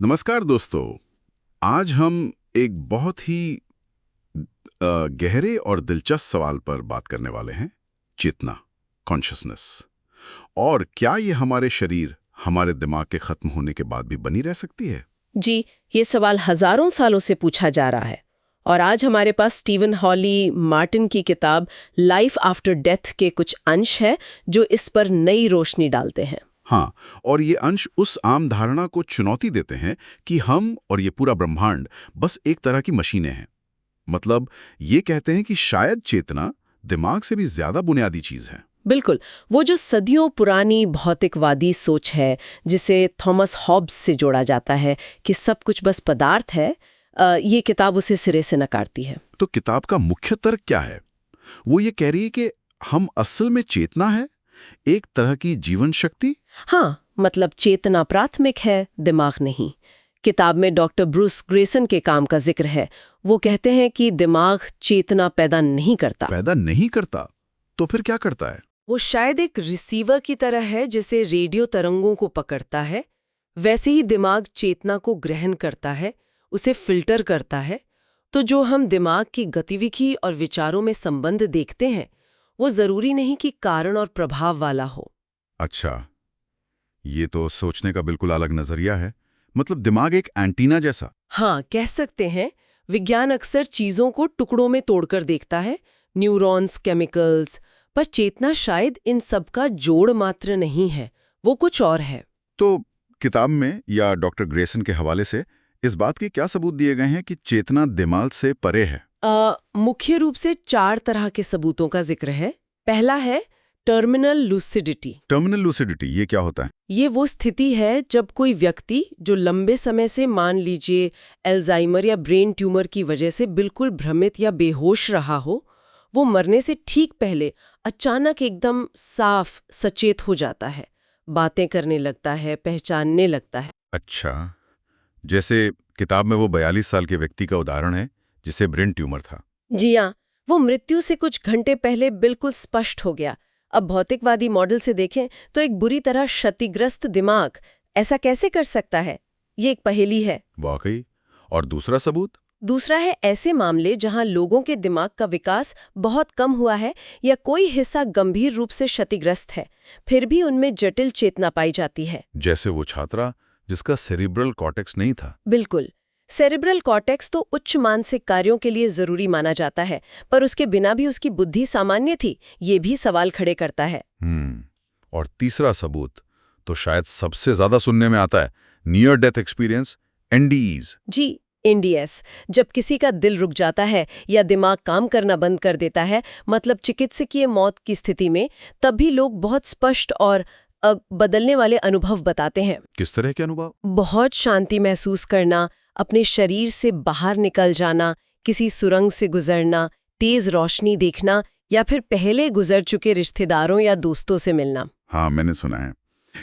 नमस्कार दोस्तों। आज हम एक बहुत ही गहरे और दिलचस्प सवाल पर बात करने वाले हैं। चेतना, कॉन्शियसनेस। और क्या ये हमारे शरीर, हमारे दिमाग के खत्म होने के बाद भी बनी रह सकती है? जी, ये सवाल हजारों सालों से पूछा जा रहा है और आज हमारे पास स्टीवन हॉली मार्टिन की किताब लाइफ आफ्टर डेथ के कुछ अंश है जो इस पर नई रोशनी डालते हैं। हाँ, और ये अंश उस आम धारणा को चुनौती देते हैं कि हम और ये पूरा ब्रह्मांड बस एक तरह की मशीनें हैं। मतलब ये कहते हैं कि शायद चेतना दिमाग से भी ज्यादा बुनियादी चीज है। बिल्कुल, वो जो सदियों पुरानी भौतिकवादी सोच है जिसे थॉमस हॉब्स से जोड़ा जाता है कि सब कुछ बस पदार्थ है, ये किताब उसे सिरे से नकारती है। तो किताब का मुख्य तर्क क्या है? वो ये कह रही है कि हम असल में चेतना है, एक तरह की जीवन शक्ति। हाँ, मतलब चेतना प्राथमिक है, दिमाग नहीं। किताब में डॉक्टर ब्रूस ग्रेसन के काम का जिक्र है। वो कहते हैं कि दिमाग चेतना पैदा नहीं करता। पैदा नहीं करता तो फिर क्या करता है? वो शायद एक रिसीवर की तरह है, जैसे रेडियो तरंगों को पकड़ता है, वैसे ही दिमाग चेतना को ग्रहण करता है, उसे फिल्टर करता है। तो जो हम दिमाग की गतिविधि और विचारों में संबंध देखते हैं, वो जरूरी नहीं कि कारण और प्रभाव वाला हो। अच्छा, ये तो सोचने का बिल्कुल अलग नजरिया है। मतलब दिमाग एक एंटीना जैसा। हाँ, कह सकते हैं। विज्ञान अक्सर चीजों को टुकड़ों में तोड़कर देखता है, न्यूरॉन्स, केमिकल्स, पर चेतना शायद इन सब का जोड़ मात्र नहीं है, वो कुछ और है। तो किताब में या डॉक्टर ग्रेसन के हवाले से इस बात के क्या सबूत दिए गए हैं कि चेतना दिमाग से परे है? मुख्य रूप से 4 तरह के सबूतों का जिक्र है। पहला है टर्मिनल लूसिडिटी। टर्मिनल लूसिडिटी ये क्या होता है? ये वो स्थिति है जब कोई व्यक्ति जो लंबे समय से, मान लीजिए एल्जाइमर या ब्रेन ट्यूमर की वजह से बिल्कुल भ्रमित या बेहोश रहा हो, वो मरने से ठीक पहले अचानक एकदम साफ सचेत हो जाता है, बातें करने लगता है, पहचानने लगता है। अच्छा, जैसे किताब में वो 42 साल के व्यक्ति का उदाहरण है जिसे ब्रेन ट्यूमर था। जी हाँ, वो मृत्यु से कुछ घंटे पहले बिल्कुल स्पष्ट हो गया। अब भौतिकवादी मॉडल से देखें तो एक बुरी तरह क्षतिग्रस्त दिमाग ऐसा कैसे कर सकता है? ये एक पहेली है। वाकई। और दूसरा सबूत? दूसरा है ऐसे मामले जहां लोगों के दिमाग का विकास बहुत कम हुआ है या कोई हिस्सा गंभीर रूप से क्षतिग्रस्त है, फिर भी उनमें जटिल चेतना पाई जाती है। जैसे वो छात्रा जिसका सेरिब्रल कॉर्टेक्स नहीं था। बिल्कुल। सेरेब्रल कॉर्टेक्स तो उच्च मानसिक कार्यों के लिए जरूरी माना जाता है, पर उसके बिना भी उसकी बुद्धि सामान्य थी, ये भी सवाल खड़े करता है। और तीसरा सबूत तो शायद सबसे ज्यादा सुनने में आता है, नियर डेथ एक्सपीरियंस, एनडीईज। जी, एनडीएस। जब किसी का दिल रुक जाता है या दिमाग काम करना बंद कर देता है, मतलब चिकित्सकीय मौत की स्थिति में, तब भी लोग बहुत स्पष्ट और बदलने वाले अनुभव बताते हैं। किस तरह के अनुभव? बहुत शांति महसूस करना, अपने शरीर से बाहर निकल जाना, किसी सुरंग से गुजरना, तेज रोशनी देखना या फिर पहले गुजर चुके रिश्तेदारों या दोस्तों से मिलना। हाँ, मैंने सुना है।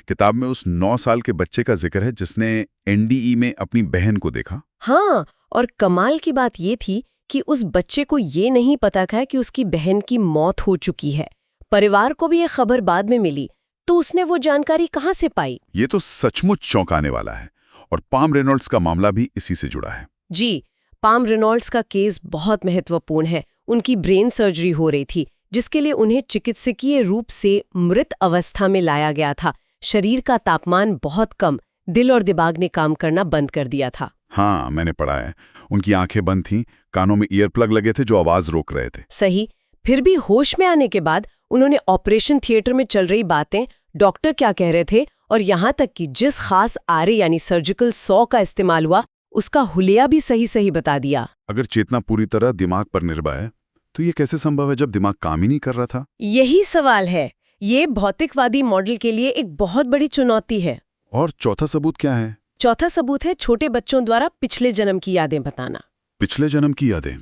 किताब में उस 9 साल के बच्चे का जिक्र है जिसने एनडीई में अपनी बहन को देखा। हाँ, और कमाल की बात ये थी कि उस बच्चे को ये नहीं पता था कि उसकी बहन की मौत हो चुकी है। परिवार को भी ये खबर बाद में मिली, तो उसने वो जानकारी कहाँ से पाई? ये तो सचमुच चौंकाने वाला है। और पाम रेनॉल्ड्स का मामला भी इसी से जुड़ा है। जी, पाम रेनॉल्ड्स का केस बहुत महत्वपूर्ण है। उनकी ब्रेन सर्जरी हो रही थी, जिसके लिए उन्हें चिकित्सकीय रूप से मृत अवस्था में लाया गया था। शरीर का तापमान बहुत कम, दिल और दिमाग ने काम करना बंद कर दिया था। हाँ, मैंने पढ़ा है। उनकी आंखें बंद थीं, कानों में ईयर प्लग लगे थे जो आवाज रोक रहे थे। सही। फिर भी होश में आने के बाद उन्होंने ऑपरेशन थिएटर में चल रही बातें, डॉक्टर क्या कह रहे थे और यहाँ तक कि जिस खास आरे यानी सर्जिकल सॉ का इस्तेमाल हुआ, उसका हुलिया भी सही सही बता दिया। अगर चेतना पूरी तरह दिमाग पर निर्भर है तो ये कैसे संभव है जब दिमाग काम ही नहीं कर रहा था? यही सवाल है। ये भौतिकवादी मॉडल के लिए एक बहुत बड़ी चुनौती है। और चौथा सबूत क्या है? चौथा सबूत है छोटे बच्चों द्वारा पिछले जन्म की यादें बताना। पिछले जन्म की यादें?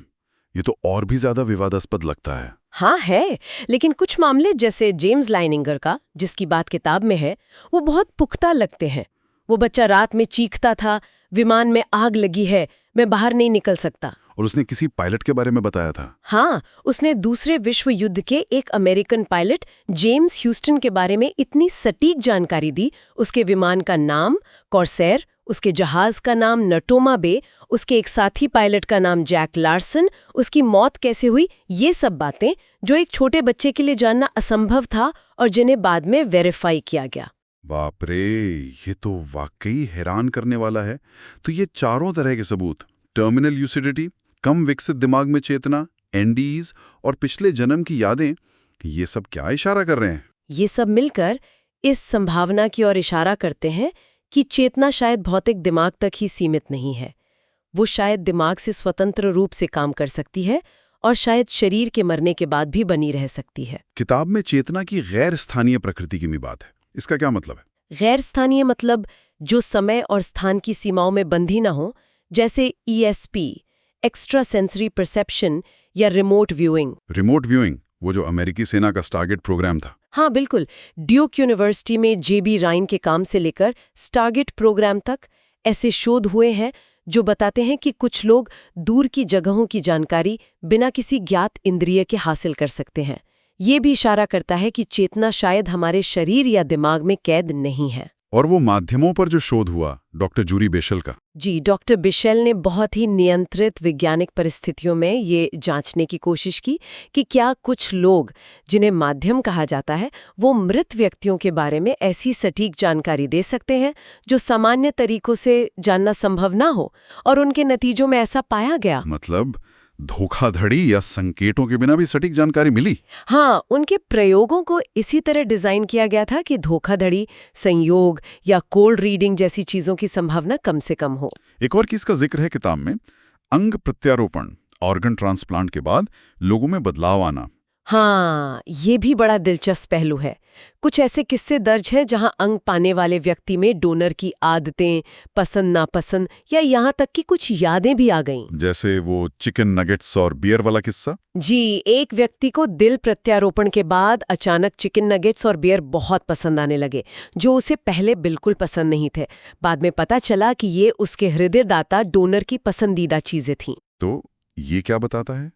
ये तो और भी ज्यादा विवादास्पद लगता है। हाँ है, लेकिन कुछ मामले जैसे जेम्स लाइनिंगर का, जिसकी बात किताब में है, वो बहुत पुख्ता लगते हैं। वो बच्चा रात में चीखता था, विमान में आग लगी है, मैं बाहर नहीं निकल सकता। और उसने किसी पायलट के बारे में बताया था। हाँ, उसने दूसरे विश्व युद्ध के एक अमेरिकन पायलट जेम्स ह्यूस्टन के बारे में इतनी सटीक जानकारी दी। उसके विमान का नाम, कॉर्सैर, उसके जहाज का नाम नटोमा बे, उसके एक साथी पायलट का नाम जैक लार्सन, उसकी मौत कैसे हुई, ये सब बातें जो एक छोटे बच्चे के लिए जानना असंभव था और जिन्हें बाद में वेरीफाई किया गया। बाप रे, ये तो वाकई हैरान करने वाला है। तो ये चारों तरह के सबूत, टर्मिनल ल्यूसिडिटी, कम विकसित दिमाग में चेतना, एनडीज और पिछले जन्म की यादें, ये सब क्या इशारा कर रहे हैं? ये सब मिलकर इस संभावना की ओर इशारा करते हैं कि चेतना शायद भौतिक दिमाग तक ही सीमित नहीं है। वो शायद दिमाग से स्वतंत्र रूप से काम कर सकती है और शायद शरीर के मरने के बाद भी बनी रह सकती है। किताब में चेतना की गैर स्थानीय प्रकृति की भी बात है। इसका क्या मतलब है? गैर स्थानीय मतलब जो समय और स्थान की सीमाओं में बंधी ना हो, जैसे ESP, एक्स्ट्रा सेंसरी परसेप्शन या रिमोट व्यूइंग। रिमोट व्यूइंग, वो जो अमेरिकी सेना का स्टारगेट प्रोग्राम था। हाँ बिल्कुल, ड्यूक यूनिवर्सिटी में JB राइन के काम से लेकर स्टारगेट प्रोग्राम तक ऐसे शोध हुए हैं जो बताते हैं कि कुछ लोग दूर की जगहों की जानकारी बिना किसी ज्ञात इंद्रिय के हासिल कर सकते हैं। ये भी इशारा करता है कि चेतना शायद हमारे शरीर या दिमाग में कैद नहीं है। और वो माध्यमों पर जो शोध हुआ डॉक्टर जूरी बेशेल का। जी, डॉक्टर बिशेल ने बहुत ही नियंत्रित वैज्ञानिक परिस्थितियों में ये जांचने की कोशिश की कि क्या कुछ लोग, जिन्हें माध्यम कहा जाता है, वो मृत व्यक्तियों के बारे में ऐसी सटीक जानकारी दे सकते हैं जो सामान्य तरीकों से जानना संभव ना हो, और उनके नतीजों में ऐसा पाया गया। मतलब धोखाधड़ी या संकेतों के बिना भी सटीक जानकारी मिली? हाँ, उनके प्रयोगों को इसी तरह डिजाइन किया गया था कि धोखाधड़ी, संयोग या कोल्ड रीडिंग जैसी चीजों की संभावना कम से कम हो। एक और चीज का जिक्र है किताब में, अंग प्रत्यारोपण, ऑर्गन ट्रांसप्लांट के बाद लोगों में बदलाव आना। हाँ, ये भी बड़ा दिलचस्प पहलू है। कुछ ऐसे किस्से दर्ज हैं जहां अंग पाने वाले व्यक्ति में डोनर की आदतें, पसंद नापसंद या यहाँ तक कि कुछ यादें भी आ गईं। जैसे वो चिकन नगेट्स और बियर वाला किस्सा। जी, एक व्यक्ति को दिल प्रत्यारोपण के बाद अचानक चिकन नगेट्स और बियर बहुत पसंद आने लगे, जो उसे पहले बिल्कुल पसंद नहीं थे। बाद में पता चला कि ये उसके हृदयदाता डोनर की पसंदीदा चीजें थीं। तो ये क्या बताता है?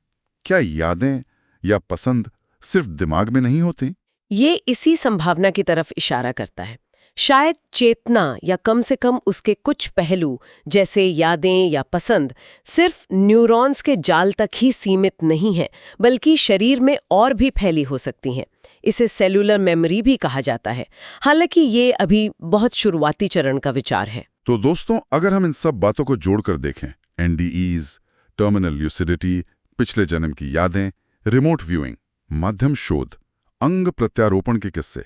क्या यादें या पसंद सिर्फ दिमाग में नहीं होते? ये इसी संभावना की तरफ इशारा करता है। शायद चेतना या कम से कम उसके कुछ पहलू, जैसे यादें या पसंद, सिर्फ न्यूरॉन्स के जाल तक ही सीमित नहीं है, बल्कि शरीर में और भी फैली हो सकती हैं। इसे सेलुलर मेमोरी भी कहा जाता है। हालांकि ये अभी बहुत शुरुआती चरण का विचार है। तो दोस्तों, अगर हम इन सब बातों को जोड़कर देखें, NDEs, टर्मिनल ल्यूसिडिटी, पिछले जन्म की यादें, रिमोट व्यूइंग, माध्यम शोध, अंग प्रत्यारोपण के किस्से,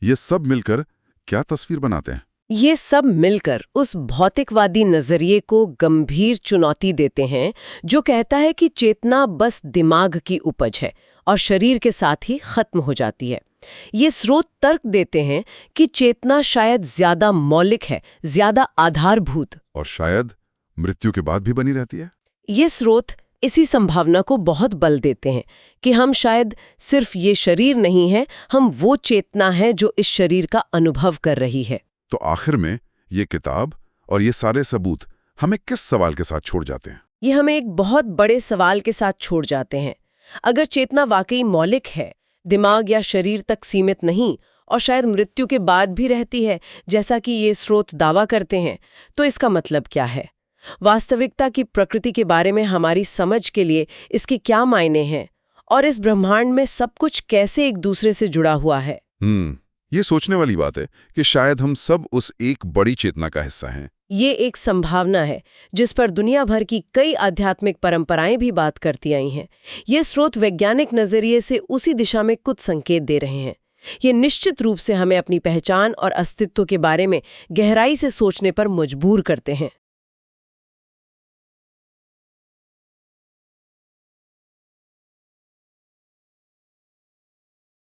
ये सब मिलकर क्या तस्वीर बनाते हैं? ये सब मिलकर उस भौतिकवादी नजरिए को गंभीर चुनौती देते हैं जो कहता है कि चेतना बस दिमाग की उपज है और शरीर के साथ ही खत्म हो जाती है। ये स्रोत तर्क देते हैं कि चेतना शायद ज्यादा मौलिक है, ज्यादा आधारभूत, और शायद मृत्यु के बाद भी बनी रहती है। ये स्रोत इसी संभावना को बहुत बल देते हैं कि हम शायद सिर्फ ये शरीर नहीं है, हम वो चेतना है जो इस शरीर का अनुभव कर रही है। तो आखिर में ये किताब और ये सारे सबूत हमें किस सवाल के साथ छोड़ जाते हैं? ये हमें एक बहुत बड़े सवाल के साथ छोड़ जाते हैं। अगर चेतना वाकई मौलिक है, दिमाग या शरीर तक सीमित नहीं, और शायद मृत्यु के बाद भी रहती है, जैसा कि ये स्रोत दावा करते हैं, तो इसका मतलब क्या है? वास्तविकता की प्रकृति के बारे में हमारी समझ के लिए इसके क्या मायने हैं, और इस ब्रह्मांड में सब कुछ कैसे एक दूसरे से जुड़ा हुआ है? ये सोचने वाली बात है कि शायद हम सब उस एक बड़ी चेतना का हिस्सा हैं। ये एक संभावना है जिस पर दुनिया भर की कई आध्यात्मिक परंपराएं भी बात करती आई हैं। ये स्रोत वैज्ञानिक नजरिए से उसी दिशा में कुछ संकेत दे रहे हैं। ये निश्चित रूप से हमें अपनी पहचान और अस्तित्व के बारे में गहराई से सोचने पर मजबूर करते हैं।